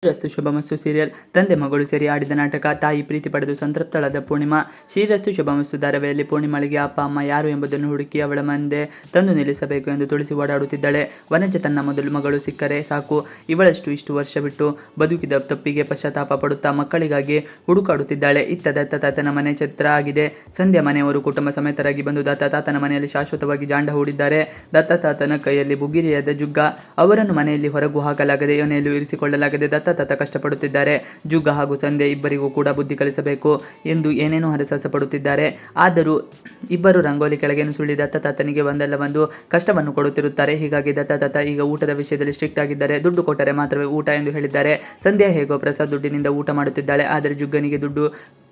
ಶ್ರೀರಸ್ತು ಶುಭಮಸ್ತು serial ತಂದೆ ಮಗಳು ಸೇರಿ ಆಡಿದ ನಾಟಕ. ತಾಯಿ ಪ್ರೀತಿ ಪಡೆದು ಸಂತೃಪ್ತಳಾದ ಪೂರ್ಣಿಮಾ. ಶ್ರೀರಸ್ತು ಶುಭಮಸ್ತು ಧಾರಾವಾಹಿಯಲ್ಲಿ ಪೂರ್ಣಿಮಾಳಿಗೆ ಅಪ್ಪ ಅಮ್ಮ ಯಾರು ಎಂಬುದನ್ನು ಹುಡುಕಿ ಅವಳ ಮುಂದೆ ತಂದು ನಿಲ್ಲಿಸಬೇಕು ಎಂದು ತುಳಸಿ ಓಡಾಡುತ್ತಿದ್ದಾಳೆ. ವನಜ ತನ್ನ ಮೊದಲು ಮಗಳು ಸಿಕ್ಕರೆ ಸಾಕು, ಇವಳಷ್ಟು ಇಷ್ಟು ವರ್ಷ ಬಿಟ್ಟು ಬದುಕಿದ ತಪ್ಪಿಗೆ ಪಶ್ಚಾತ್ತಾಪ ಪಡುತ್ತಾ ಮಕ್ಕಳಿಗಾಗಿ ಹುಡುಕಾಡುತ್ತಿದ್ದಾಳೆ. ಇತ್ತ ದತ್ತ ತಾತನ ಮನೆ ಚಿತ್ರ ಆಗಿದೆ. ಸಂಧ್ಯಾ ಮನೆಯವರು ಕುಟುಂಬ ಸಮೇತರಾಗಿ ಬಂದು ದತ್ತ ತಾತನ ಮನೆಯಲ್ಲಿ ಶಾಶ್ವತವಾಗಿ ಜಾಂಡ ಹೂಡಿದ್ದಾರೆ. ದತ್ತ ತಾತನ ಕೈಯಲ್ಲಿ ಬುಗಿರಿಯಾದ ಜುಗ್ಗ. ಅವರನ್ನು ಮನೆಯಲ್ಲಿ ಹೊರಗೂ ಹಾಕಲಾಗದೆ ಮನೆಯಲ್ಲೂ ಇರಿಸಿಕೊಳ್ಳಲಾಗದೆ ದತ್ತ ತಾತ ಕಷ್ಟಪಡುತ್ತಿದ್ದಾರೆ. ಜುಗ್ಗ ಹಾಗೂ ಸಂಧ್ಯಾ ಇಬ್ಬರಿಗೂ ಕೂಡ ಬುದ್ಧಿ ಕಲಿಸಬೇಕು ಎಂದು ಏನೇನೋ ಹರಸಾಹಸ ಪಡುತ್ತಿದ್ದಾರೆ. ಆದರೂ ಇಬ್ಬರು ರಂಗೋಲಿ ಕೆಳಗೇನು ಸುಳ್ಳಿ ದತ್ತ ತಾತನಿಗೆ ಒಂದಲ್ಲ ಒಂದು ಕಷ್ಟವನ್ನು ಕೊಡುತ್ತಿರುತ್ತಾರೆ. ಹೀಗಾಗಿ ದತ್ತ ತಾತ ಈಗ ಊಟದ ವಿಷಯದಲ್ಲಿ ಸ್ಟ್ರಿಕ್ಟ್ ಆಗಿದ್ದಾರೆ. ದುಡ್ಡು ಕೊಟ್ಟರೆ ಮಾತ್ರವೇ ಊಟ ಎಂದು ಹೇಳಿದ್ದಾರೆ. ಸಂಧ್ಯಾ ಹೇಗೋ ಪ್ರಸಾದ್ ದುಡ್ಡಿನಿಂದ ಊಟ ಮಾಡುತ್ತಿದ್ದಾಳೆ. ಆದರೆ ಜುಗ್ಗನಿಗೆ ದುಡ್ಡು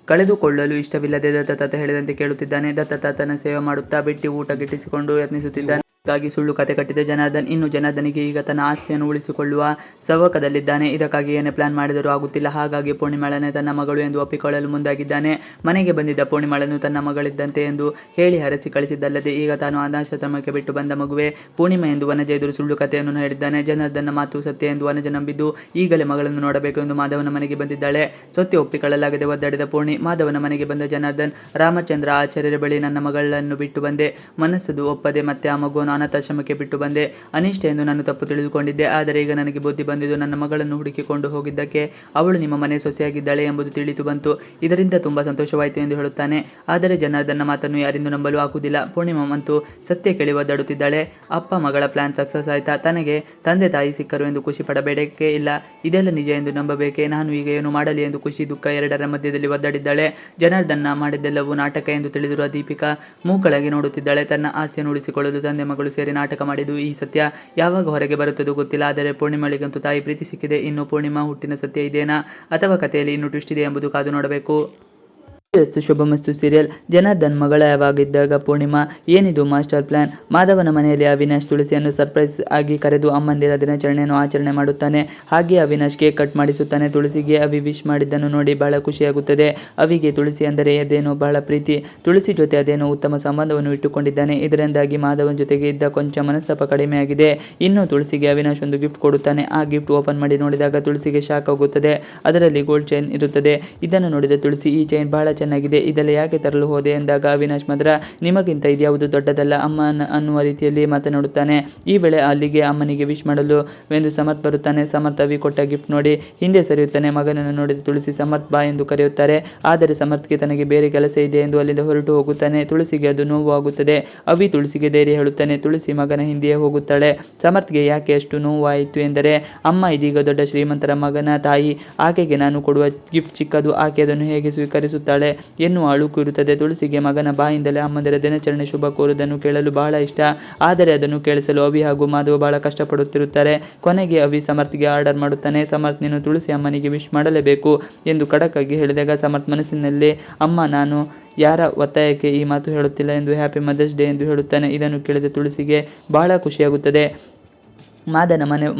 ಕಳೆದುಕೊಳ್ಳಲು ಇಷ್ಟವಿಲ್ಲದೆ ದತ್ತ ತಾತ ಹೇಳಿದಂತೆ ಕೇಳುತ್ತಿದ್ದಾನೆ. ದತ್ತ ತಾತನ ಸೇವೆ ಮಾಡುತ್ತಾ ಬಿಟ್ಟು ಊಟ ಗಿಟ್ಟಿಸಿಕೊಂಡು ಯತ್ನಿಸುತ್ತಿದ್ದಾನೆ. ಹೀಗಾಗಿ ಸುಳ್ಳು ಕತೆ ಕಟ್ಟಿದ ಜನಾರ್ದನ್. ಇನ್ನು ಜನಾರ್ದನಿಗೆ ಈಗ ತನ್ನ ಆಸ್ತಿಯನ್ನು ಉಳಿಸಿಕೊಳ್ಳುವ ಸವಕದಲ್ಲಿದ್ದಾನೆ. ಇದಕ್ಕಾಗಿ ಏನೇ ಪ್ಲಾನ್ ಮಾಡಿದರೂ ಆಗುತ್ತಿಲ್ಲ. ಹಾಗಾಗಿ ಪೂರ್ಣಿಮಾಳನ್ನೇ ತನ್ನ ಮಗಳು ಎಂದು ಒಪ್ಪಿಕೊಳ್ಳಲು ಮುಂದಾಗಿದ್ದಾನೆ. ಮನೆಗೆ ಬಂದಿದ್ದ ಪೂರ್ಣಿಮಾಳನ್ನು ತನ್ನ ಮಗಳಿದ್ದಂತೆ ಎಂದು ಹೇಳಿ ಹರಸಿ ಕಳಿಸಿದ್ದಲ್ಲದೆ ಈಗ ತಾನು ಅನಾಥಾಶ್ರಮಕ್ಕೆ ಬಿಟ್ಟು ಬಂದ ಮಗುವೆ ಪೂರ್ಣಿಮಾ ಎಂದು ವನಜ ಎದುರು ಸುಳ್ಳು ಕಥೆಯನ್ನು ಹೇಳಿದ್ದಾನೆ. ಜನಾರ್ದನ್ನ ಮಾತು ಸತ್ಯ ಎಂದು ವನಜ ನಂಬಿದ್ದು ಈಗಲೇ ಮಗಳನ್ನು ನೋಡಬೇಕು ಎಂದು ಮಾಧವನ ಮನೆಗೆ ಬಂದಿದ್ದಾಳೆ. ಸತ್ಯ ಒಪ್ಪಿಕೊಳ್ಳಲಾಗದೆ ಒದ್ದಾಡಿದ ಪೂರ್ಣಿ. ಮಾಧವನ ಮನೆಗೆ ಬಂದ ಜನಾರ್ದನ್. ರಾಮಚಂದ್ರ ಆಚಾರ್ಯರ ಬಳಿ ನನ್ನ ಮಗಳನ್ನು ಬಿಟ್ಟು ಬಂದೆ, ಮನಸ್ಸದು ಒಪ್ಪದೆ ಮತ್ತೆ ಆ ಮಗುವನ್ನು ಅನಾಥಾಶ್ರಮಕ್ಕೆ ಬಿಟ್ಟು ಬಂದೆ. ಅನಿಷ್ಟ ಎಂದು ನಾನು ತಪ್ಪು ತಿಳಿದುಕೊಂಡಿದ್ದೆ. ಆದರೆ ಈಗ ನನಗೆ ಬುದ್ಧಿ ಬಂದಿದ್ದು ನನ್ನ ಮಗಳನ್ನು ಹುಡುಕಿಕೊಂಡು ಹೋಗಿದ್ದಕ್ಕೆ ಅವಳು ನಿಮ್ಮ ಮನೆ ಸೊಸೆಯಾಗಿದ್ದಾಳೆ ಎಂಬುದು ತಿಳಿದು ಬಂತು. ಇದರಿಂದ ತುಂಬಾ ಸಂತೋಷವಾಯಿತು ಎಂದು ಹೇಳುತ್ತಾನೆ. ಆದರೆ ಜನಾರ್ದನ್ನ ಮಾತನ್ನು ಯಾರಿಂದು ನಂಬಲು ಆಗುವುದಿಲ್ಲ. ಪೂರ್ಣಿಮಾ ಅಂತೂ ಸತ್ಯ ಕೇಳಿ ಒದ್ದಾಡುತ್ತಿದ್ದಾಳೆ. ಅಪ್ಪ ಮಗಳ ಪ್ಲಾನ್ ಸಕ್ಸಸ್ ಆಯ್ತಾ? ತನಗೆ ತಂದೆ ತಾಯಿ ಸಿಕ್ಕರು ಎಂದು ಖುಷಿ ಪಡಬೇಡಕ್ಕೆ ಇಲ್ಲ, ಇದೆಲ್ಲ ನಿಜ ಎಂದು ನಂಬಬೇಕೆ? ನಾನು ಈಗ ಏನು ಮಾಡಲಿ ಎಂದು ಖುಷಿ ದುಃಖ ಎರಡರ ಮಧ್ಯದಲ್ಲಿ ಒದ್ದಾಡಿದ್ದಾಳೆ. ಜನಾರ್ದನ್ನ ಮಾಡಿದ್ದೆಲ್ಲವೂ ನಾಟಕ ಎಂದು ತಿಳಿದಿರುವ ದೀಪಿಕಾ ಮೂಕಳಾಗಿ ನೋಡುತ್ತಿದ್ದಾಳೆ. ತನ್ನ ಆಸ್ತಿಯನ್ನು ಉಳಿಸಿಕೊಳ್ಳಲು ತಂದೆ ಮಗಳು ಸೇರಿ ನಾಟಕ ಮಾಡಿದ್ದು ಈ ಸತ್ಯ ಯಾವಾಗ ಹೊರಗೆ ಬರುತ್ತದೋ ಗೊತ್ತಿಲ್ಲ. ಆದರೆ ಪೂರ್ಣಿಮಾಳಿಗಂತೂ ತಾಯಿ ಪ್ರೀತಿ ಸಿಕ್ಕಿದೆ. ಇನ್ನು ಪೂರ್ಣಿಮಾ ಹುಟ್ಟಿನ ಸತ್ಯ ಇದೇನಾ ಅಥವಾ ಕಥೆಯಲ್ಲಿ ಇನ್ನೂ ಟ್ವಿಸ್ಟ್ ಇದೆ ಎಂಬುದು ಕಾದು ನೋಡಬೇಕು. ಶ್ರೀರಸ್ತು ಶುಭಮಸ್ತು ಸೀರಿಯಲ್. ಜನಾರ್ದನ್ ಮಗಳವಾಗಿದ್ದಾಗ ಪೂರ್ಣಿಮಾ ಏನಿದು ಮಾಸ್ಟರ್ ಪ್ಲಾನ್? ಮಾಧವನ ಮನೆಯಲ್ಲಿ ಅವಿನಾಶ್ ತುಳಸಿಯನ್ನು ಸರ್ಪ್ರೈಸ್ ಆಗಿ ಕರೆದು ಅಮ್ಮಂದಿರ ದಿನಾಚರಣೆಯನ್ನು ಆಚರಣೆ ಮಾಡುತ್ತಾನೆ. ಹಾಗೆ ಅವಿನಾಶ್ ಕೇಕ್ ಕಟ್ ಮಾಡಿಸುತ್ತಾನೆ. ತುಳಸಿಗೆ ಅವಿ ವಿಶ್ ಮಾಡಿದ್ದನ್ನು ನೋಡಿ ಬಹಳ ಖುಷಿಯಾಗುತ್ತದೆ. ಅವಿಗೆ ತುಳಸಿ ಅಂದರೆ ಅದೇನೋ ಬಹಳ ಪ್ರೀತಿ. ತುಳಸಿ ಜೊತೆ ಅದೇನೋ ಉತ್ತಮ ಸಂಬಂಧವನ್ನು ಇಟ್ಟುಕೊಂಡಿದ್ದಾನೆ. ಇದರಿಂದಾಗಿ ಮಾಧವನ್ ಜೊತೆಗೆ ಇದ್ದ ಕೊಂಚ ಮನಸ್ತಾಪ ಕಡಿಮೆಯಾಗಿದೆ. ಇನ್ನು ತುಳಸಿಗೆ ಅವಿನಾಶ್ ಒಂದು ಗಿಫ್ಟ್ ಕೊಡುತ್ತಾನೆ. ಆ ಗಿಫ್ಟ್ ಓಪನ್ ಮಾಡಿ ನೋಡಿದಾಗ ತುಳಸಿಗೆ ಶಾಕ್ ಆಗುತ್ತದೆ. ಅದರಲ್ಲಿ ಗೋಲ್ಡ್ ಚೈನ್ ಇರುತ್ತದೆ. ಇದನ್ನು ನೋಡಿದ ತುಳಸಿ ಈ ಚೈನ್ ಬಹಳ ಚೆನ್ನಾಗಿದೆ, ಇದೆಲ್ಲ ಯಾಕೆ ತರಲು ಹೋದೆ ಎಂದಾಗ ಅವಿನಾಶ್ ಮಾತ್ರ ನಿಮಗಿಂತ ಇದ್ಯಾವುದು ದೊಡ್ಡದಲ್ಲ ಅಮ್ಮ ಅನ್ನುವ ರೀತಿಯಲ್ಲಿ ಮಾತನಾಡುತ್ತಾನೆ. ಈ ವೇಳೆ ಅಲ್ಲಿಗೆ ಅಮ್ಮನಿಗೆ ವಿಶ್ ಮಾಡಲು ಎಂದು ಸಮರ್ಥ್ ಬರುತ್ತಾನೆ. ಸಮರ್ಥ್ ಅವಿ ಕೊಟ್ಟ ಗಿಫ್ಟ್ ನೋಡಿ ಹಿಂದೆ ಸರಿಯುತ್ತಾನೆ. ಮಗನನ್ನು ನೋಡಿದ ತುಳಸಿ ಸಮರ್ಥ್ ಬಾ ಎಂದು ಕರೆಯುತ್ತಾರೆ. ಆದರೆ ಸಮರ್ಥ್ಗೆ ತನಗೆ ಬೇರೆ ಕೆಲಸ ಇದೆ ಎಂದು ಅಲ್ಲಿಂದ ಹೊರಟು ಹೋಗುತ್ತಾನೆ. ತುಳಸಿಗೆ ಅದು ನೋವು ಆಗುತ್ತದೆ. ಅವಿ ತುಳಸಿಗೆ ಧೈರ್ಯ ಹೇಳುತ್ತಾನೆ. ತುಳಸಿ ಮಗನ ಹಿಂದೆಯೇ ಹೋಗುತ್ತಾಳೆ. ಸಮರ್ಥ್ಗೆ ಯಾಕೆ ಅಷ್ಟು ನೋವಾಯಿತು ಎಂದರೆ ಅಮ್ಮ ಇದೀಗ ದೊಡ್ಡ ಶ್ರೀಮಂತರ ಮಗನ ತಾಯಿ, ಆಕೆಗೆ ನಾನು ಕೊಡುವ ಗಿಫ್ಟ್ ಚಿಕ್ಕದು, ಆಕೆ ಅದನ್ನು ಹೇಗೆ ಸ್ವೀಕರಿಸುತ್ತಾಳೆ ಎನ್ನುವ ಅಳುಕು ಇರುತ್ತದೆ. ತುಳಸಿಗೆ ಮಗನ ಬಾಯಿಂದಲೇ ಅಮ್ಮಂದಿರ ದಿನಾಚರಣೆ ಶುಭ ಕೋರುವುದನ್ನು ಕೇಳಲು ಬಹಳ ಇಷ್ಟ. ಆದರೆ ಅದನ್ನು ಕೇಳಿಸಲು ಅವಿ ಹಾಗೂ ಮಾಧವ ಬಹಳ ಕಷ್ಟಪಡುತ್ತಿರುತ್ತಾರೆ. ಕೊನೆಗೆ ಅವಿ ಸಮರ್ಥ್ಗೆ ಆರ್ಡರ್ ಮಾಡುತ್ತಾನೆ. ಸಮರ್ಥ್ ನೀನು ತುಳಸಿ ಅಮ್ಮನಿಗೆ ವಿಶ್ ಮಾಡಲೇಬೇಕು ಎಂದು ಖಡಕ್ಕಾಗಿ ಹೇಳಿದಾಗ ಸಮರ್ಥ್ ಮನಸ್ಸಿನಲ್ಲಿ ಅಮ್ಮ ನಾನು ಯಾರ ಒತ್ತಾಯಕ್ಕೆ ಈ ಮಾತು ಹೇಳುತ್ತಿಲ್ಲ ಎಂದು ಹ್ಯಾಪಿ ಮದರ್ಸ್ ಡೇ ಎಂದು ಹೇಳುತ್ತಾನೆ. ಇದನ್ನು ಕೇಳಿದ ತುಳಸಿಗೆ ಬಹಳ ಖುಷಿಯಾಗುತ್ತದೆ.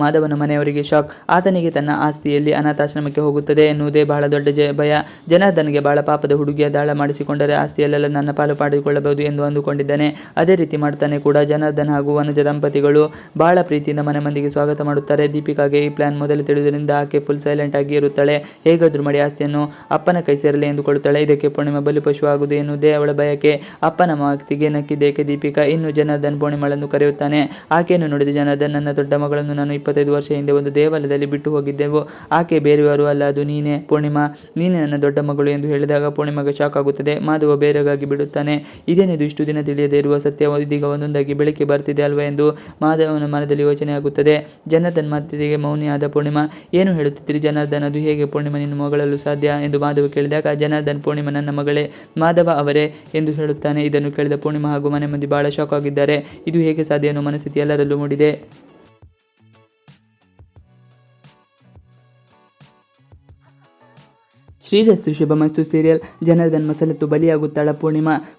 ಮಾಧವನ ಮನೆಯವರಿಗೆ ಶಾಕ್. ಆತನಿಗೆ ತನ್ನ ಆಸ್ತಿಯಲ್ಲಿ ಅನಾಥಾಶ್ರಮಕ್ಕೆ ಹೋಗುತ್ತದೆ ಎನ್ನುವುದೇ ಬಹಳ ದೊಡ್ಡ ಭಯ. ಜನಾರ್ದನ್ಗೆ ಬಹಳ ಪಾಪದ ಹುಡುಗಿಯ ದಾಳ ಮಾಡಿಸಿಕೊಂಡರೆ ಆಸ್ತಿಯಲ್ಲೆಲ್ಲ ನನ್ನ ಪಾಲು ಮಾಡಿಕೊಳ್ಳಬಹುದು ಎಂದು ಅಂದುಕೊಂಡಿದ್ದಾನೆ. ಅದೇ ರೀತಿ ಮಾಡ್ತಾನೆ ಕೂಡ. ಜನಾರ್ದನ್ ಹಾಗೂ ವನಜ ದಂಪತಿಗಳು ಬಹಳ ಪ್ರೀತಿಯಿಂದ ಮನೆ ಮಂದಿಗೆ ಸ್ವಾಗತ ಮಾಡುತ್ತಾರೆ. ದೀಪಿಕಾಗೆ ಈ ಪ್ಲಾನ್ ಮೊದಲು ತಿಳಿದುದರಿಂದ ಆಕೆ ಫುಲ್ ಸೈಲೆಂಟ್ ಆಗಿ ಇರುತ್ತಾಳೆ. ಹೇಗಾದ್ರೂ ಮಾಡಿ ಆಸ್ತಿಯನ್ನು ಅಪ್ಪನ ಕೈ ಸೇರಲಿ ಎಂದುಕೊಳ್ಳುತ್ತಾಳೆ. ಇದಕ್ಕೆ ಪೂರ್ಣಿಮಾ ಬಲಿಪಶು ಆಗುವುದು ಎನ್ನುವುದೇ ಅವಳ ಬಯಕೆ. ಅಪ್ಪನ ಮಾತಿಗೆ ನಕ್ಕಿದ್ದೇಕೆ ದೀಪಿಕಾ. ಇನ್ನು ಜನಾರ್ದನ್ ಪೂರ್ಣಿಮಾಳನ್ನು ಕರೆಯುತ್ತಾನೆ. ಆಕೆಯನ್ನು ನೋಡಿದ ಜನಾರ್ದನ್ ನನ್ನ ದೊಡ್ಡ ಮಗಳನ್ನು ನಾನು 25 ವರ್ಷ ಹಿಂದೆ ಒಂದು ದೇವಾಲಯದಲ್ಲಿ ಬಿಟ್ಟು ಹೋಗಿದ್ದೆವು. ಆಕೆ ಬೇರೆಯವರು ಅಲ್ಲ, ಅದು ನೀನೇ ಪೂರ್ಣಿಮಾ, ನೀನೇ ನನ್ನ ದೊಡ್ಡ ಮಗಳು ಎಂದು ಹೇಳಿದಾಗ ಪೂರ್ಣಿಮಾಗೆ ಶಾಕ್ ಆಗುತ್ತದೆ. ಮಾಧವ ಬೇರೆಗಾಗಿ ಬಿಡುತ್ತಾನೆ. ಇದೇನಿದು ಇಷ್ಟು ದಿನ ತಿಳಿಯದೇ ಇರುವ ಸತ್ಯ ಇದೀಗ ಒಂದೊಂದಾಗಿ ಬೆಳಕಿ ಬರ್ತಿದೆ ಅಲ್ವಾ ಎಂದು ಮಾಧವನ ಮನದಲ್ಲಿ ಯೋಚನೆ ಆಗುತ್ತದೆ. ಜನಾರ್ದನ್ ಮಾತಿಗೆ ಮೌನಿ ಆದ ಪೂರ್ಣಿಮಾ. ಏನು ಹೇಳುತ್ತಿದ್ದೀರಿ ಜನಾರ್ದನ್, ಅದು ಹೇಗೆ ಪೂರ್ಣಿಮಾ ನಿನ್ನ ಮಗಳಲು ಸಾಧ್ಯ ಎಂದು ಮಾಧವ ಕೇಳಿದಾಗ ಜನಾರ್ದನ್ ಪೂರ್ಣಿಮಾ ನನ್ನ ಮಗಳೇ, ಮಾಧವ ಅವರೇ ಎಂದು ಹೇಳುತ್ತಾನೆ. ಇದನ್ನು ಕೇಳಿದ ಪೂರ್ಣಿಮಾ ಹಾಗೂ ಮನೆ ಮಂದಿ ಬಹಳ ಶಾಕ್ ಆಗಿದ್ದಾರೆ. ಇದು ಹೇಗೆ ಸಾಧ್ಯ ಎನ್ನುವ ಮನಸ್ಥಿತಿ ಎಲ್ಲರಲ್ಲೂ ಮೂಡಿದೆ. ಶ್ರೀರಸ್ತು ಶುಭಮಸ್ತು ಸೀರಿಯಲ್. ಜನಾರ್ದನ್ ಮಸಲತ್ತು ಬಲಿಯಾಗುತ್ತಾಳ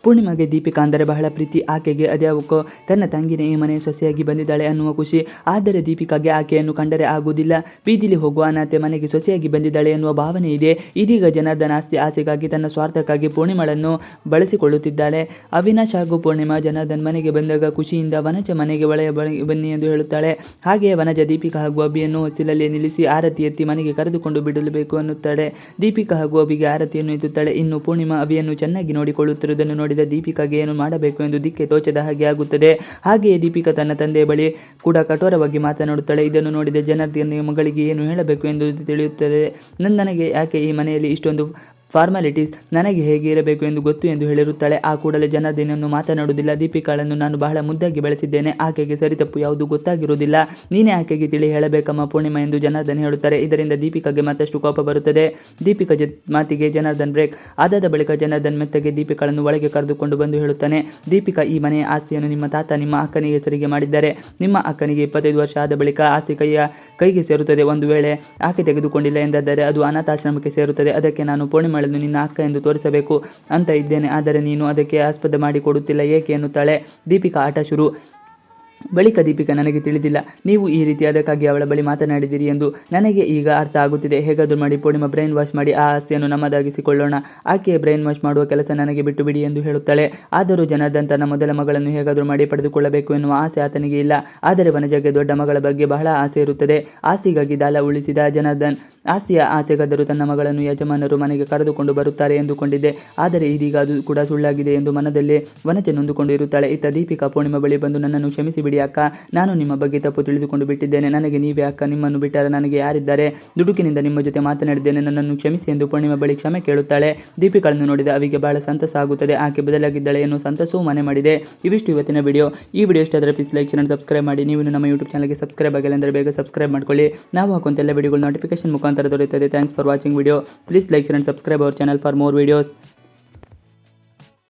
ಪೂರ್ಣಿಮಾಗೆ ದೀಪಿಕಾ ಅಂದರೆ ಬಹಳ ಪ್ರೀತಿ. ಆಕೆಗೆ ಅದ್ಯಾವುಕೋ ತನ್ನ ತಂಗಿನೇ ಈ ಮನೆಯ ಸೊಸೆಯಾಗಿ ಬಂದಿದ್ದಾಳೆ ಅನ್ನುವ ಖುಷಿ. ಆದರೆ ದೀಪಿಕಾಗೆ ಆಕೆಯನ್ನು ಕಂಡರೆ ಆಗುವುದಿಲ್ಲ. ಬೀದಿಲಿ ಹೋಗುವ ಅನಾಥೆ ಮನೆಗೆ ಸೊಸೆಯಾಗಿ ಬಂದಿದ್ದಾಳೆ ಎನ್ನುವ ಭಾವನೆ ಇದೆ. ಇದೀಗ ಜನಾರ್ದನ್ ಆಸೆಗಾಗಿ ತನ್ನ ಸ್ವಾರ್ಥಕ್ಕಾಗಿ ಪೂರ್ಣಿಮಾಳನ್ನು ಬಳಸಿಕೊಳ್ಳುತ್ತಿದ್ದಾಳೆ. ಅವಿನಾಶ್ ಹಾಗೂ ಪೂರ್ಣಿಮಾ ಜನಾರ್ದನ್ ಮನೆಗೆ ಬಂದಾಗ ಖುಷಿಯಿಂದ ವನಜ ಮನೆಗೆ ಒಳೆಯ ಬನ್ನಿ ಎಂದು ಹೇಳುತ್ತಾಳೆ. ಹಾಗೆಯೇ ವನಜ ದೀಪಿಕಾ ಹಾಗೂ ಅಭಿಯನ್ನು ಹೊಸಿಲಲ್ಲಿ ನಿಲ್ಲಿಸಿ ಆರತಿ ಎತ್ತಿ ಮನೆಗೆ ಕರೆದುಕೊಂಡು ಬಿಡಲೇಬೇಕು ಅನ್ನುತ್ತಾಳೆ. ದೀಪಿಕಾ ಹಾಗೂ ಅಭಿಗೆ ಆರತಿಯನ್ನು ಎತ್ತುತ್ತಾಳೆ. ಇನ್ನು ಪೂರ್ಣಿಮಾ ಅಭಿಯನ್ನು ಚೆನ್ನಾಗಿ ನೋಡಿಕೊಳ್ಳುತ್ತಿರುವುದನ್ನು ನೋಡಿದ ದೀಪಿಕಾಗೆ ಏನು ಮಾಡಬೇಕು ಎಂದು ದಿಕ್ಕೆ ತೋಚದ ಹಾಗೆ ಆಗುತ್ತದೆ. ಹಾಗೆಯೇ ದೀಪಿಕಾ ತನ್ನ ತಂದೆಯ ಬಳಿ ಕೂಡ ಕಠೋರವಾಗಿ ಮಾತನಾಡುತ್ತಾಳೆ. ಇದನ್ನು ನೋಡಿದ ಜನಾರ್ದನ್ ಮಗಳಿಗೆ ಏನು ಹೇಳಬೇಕು ಎಂದು ತಿಳಿಯುತ್ತದೆ. ನನಗೆ ಯಾಕೆ ಈ ಮನೆಯಲ್ಲಿ ಇಷ್ಟೊಂದು ಫಾರ್ಮಾಲಿಟೀಸ್, ನನಗೆ ಹೇಗೆ ಇರಬೇಕು ಎಂದು ಗೊತ್ತು ಎಂದು ಹೇಳಿರುತ್ತಾಳೆ. ಆ ಕೂಡಲೇ ಜನಾರ್ದನನ್ನು ಮಾತನಾಡುವುದಿಲ್ಲ. ದೀಪಿಕಾಳನ್ನು ನಾನು ಬಹಳ ಮುದ್ದಾಗಿ ಬೆಳೆಸಿದ್ದೇನೆ. ಆಕೆಗೆ ಸರಿ ತಪ್ಪು ಯಾವುದು ಗೊತ್ತಾಗಿರುವುದಿಲ್ಲ. ನೀನೇ ಆಕೆಗೆ ತಿಳಿ ಹೇಳಬೇಕಮ್ಮ ಪೂರ್ಣಿಮಾ ಎಂದು ಜನಾರ್ದನ್ ಹೇಳುತ್ತಾರೆ. ಇದರಿಂದ ದೀಪಿಕಾಗೆ ಮತ್ತಷ್ಟು ಕೋಪ ಬರುತ್ತದೆ. ದೀಪಿಕಾ ಮಾತಿಗೆ ಜನಾರ್ದನ್ ಬ್ರೇಕ್ ಆದಾದ ಬಳಿಕ ಜನಾರ್ದನ್ ಮೆತ್ತಗೆ ದೀಪಿಕಾಳನ್ನು ಒಳಗೆ ಕರೆದುಕೊಂಡು ಬಂದು ಹೇಳುತ್ತಾನೆ. ದೀಪಿಕಾ, ಈ ಮನೆಯ ಆಸ್ತಿಯನ್ನು ನಿಮ್ಮ ತಾತ ನಿಮ್ಮ ಅಕ್ಕನಿಗೆ ಹೆಸರಿಗೆ ಮಾಡಿದ್ದಾರೆ. ನಿಮ್ಮ ಅಕ್ಕನಿಗೆ 25 ವರ್ಷ ಆದ ಬಳಿಕ ಆಸ್ತಿ ಕೈಗೆ ಸೇರುತ್ತದೆ. ಒಂದು ವೇಳೆ ಆಕೆ ತೆಗೆದುಕೊಂಡಿಲ್ಲ ಎಂದಾದರೆ ಅದು ಅನಾಥಾಶ್ರಮಕ್ಕೆ ಸೇರುತ್ತದೆ. ಅದಕ್ಕೆ ನಾನು ಪೂರ್ಣಿಮಾ ನಿನ್ನ ಅಕ್ಕ ಎಂದು ತೋರಿಸಬೇಕು ಅಂತ ಇದ್ದೇನೆ. ಆದರೆ ನೀನು ಅದಕ್ಕೆ ಆಸ್ಪದ ಮಾಡಿ ಕೊಡುತ್ತಿಲ್ಲ ಏಕೆ ಎನ್ನುತ್ತಾಳೆ. ದೀಪಿಕಾ ಆಟ ಶುರು. ಬಳಿಕ ದೀಪಿಕಾ, ನನಗೆ ತಿಳಿದಿಲ್ಲ ನೀವು ಈ ರೀತಿ ಅದಕ್ಕಾಗಿ ಅವಳ ಬಳಿ ಮಾತನಾಡಿದಿರಿ ಎಂದು. ನನಗೆ ಈಗ ಅರ್ಥ ಆಗುತ್ತಿದೆ. ಹೇಗಾದರೂ ಮಾಡಿ ಪೂರ್ಣಿಮಾ ಬ್ರೈನ್ ವಾಶ್ ಮಾಡಿ ಆ ಆಸ್ತಿಯನ್ನು ನಮ್ಮದಾಗಿಸಿಕೊಳ್ಳೋಣ. ಆಕೆಯ ಬ್ರೈನ್ ವಾಶ್ ಮಾಡುವ ಕೆಲಸ ನನಗೆ ಬಿಟ್ಟು ಬಿಡಿ ಎಂದು ಹೇಳುತ್ತಾಳೆ. ಆದರೂ ಜನಾರ್ದನ್ ತನ್ನ ಮೊದಲ ಮಗಳನ್ನು ಹೇಗಾದರೂ ಮಾಡಿ ಪಡೆದುಕೊಳ್ಳಬೇಕು ಎನ್ನುವ ಆಸೆ ಆತನಿಗೆ ಇಲ್ಲ. ಆದರೆ ವನಜಗೆ ದೊಡ್ಡ ಮಗಳ ಬಗ್ಗೆ ಬಹಳ ಆಸೆ ಇರುತ್ತದೆ. ಆಸ್ತಿಗಾಗಿ ದಾಲ ಉಳಿಸಿದ ಜನಾರ್ದನ್ ಆಸ್ತಿಯ ಆಸೆಗಾದರೂ ತನ್ನ ಮಗಳನ್ನು ಯಜಮಾನರು ಮನೆಗೆ ಕರೆದುಕೊಂಡು ಬರುತ್ತಾರೆ ಎಂದುಕೊಂಡಿದ್ದೆ. ಆದರೆ ಇದೀಗ ಅದು ಕೂಡ ಸುಳ್ಳಾಗಿದೆ ಎಂದು ಮನದಲ್ಲೇ ವನಜ ನೊಂದುಕೊಂಡು ಇರುತ್ತಾಳೆ. ಇತ್ತ ದೀಪಿಕಾ ಪೂರ್ಣಿಮಾ ಬಳಿ ಬಂದು, ನನ್ನನ್ನು ಕ್ಷಮಿಸಿ ಬಿಡಿ ಅಕ್ಕ, ನಾನು ನಿಮ್ಮ ಬಗ್ಗೆ ತಪ್ಪು ತಿಳಿದುಕೊಂಡು ಬಿಟ್ಟಿದ್ದೇನೆ. ನನಗೆ ನೀವೇ ಅಕ್ಕ, ನಿಮ್ಮನ್ನು ಬಿಟ್ಟರೆ ನನಗೆ ಯಾರಿದ್ದಾರೆ? ದುಡುಕಿನಿಂದ ನಿಮ್ಮ ಜೊತೆ ಮಾತನಾಡಿದ್ದೇನೆ, ನನ್ನನ್ನು ಕ್ಷಮಿಸಿ ಎಂದು ಪೂರ್ಣಿಮಾ ಬಳಿ ಕ್ಷಮೆ ಕೇಳುತ್ತಾಳೆ. ದೀಪಿಕಾಳನ್ನು ನೋಡಿದ ಅವಿಗೆ ಬಹಳ ಸಂತಸ ಆಗುತ್ತದೆ. ಆಕೆ ಬದಲಾಗಿದ್ದಾಳೆ ಎನ್ನುವ ಸಂತಸವೂ ಮನೆ ಮಾಡಿದೆ. ಇವಿಷ್ಟು ಇವತ್ತಿನ ವಿಡಿಯೋ. ಈ ವಿಡಿಯೋ ಇಷ್ಟ ಆದರೆ ಪ್ಲೀಸ್ ಲೈಕ್ ಶೇರ್ ಸಬ್ಸ್ಕ್ರೈಬ್ ಮಾಡಿ. ನೀವು ನಮ್ಮ ಯೂಟ್ಯೂಬ್ ಚಾನಲ್ಗೆ ಸಬ್ಸ್ಕ್ರೈಬ್ ಆಗಿಲ್ಲ ಅಂದರೆ ಬೇಗ ಸಬ್ಸ್ಕ್ರೈಬ್ ಮಾಡ್ಕೊಳ್ಳಿ. ನಾವು ಹಾಕುವಂತ ಎಲ್ಲ ವಿಡಿಯೋಗಳು ನೋಟಿಫಿಕೇಶನ್ ಮುಖಾಂತರ ದೊರೆಯುತ್ತದೆ. Thanks for watching video. Please like share subscribe our channel for more videos.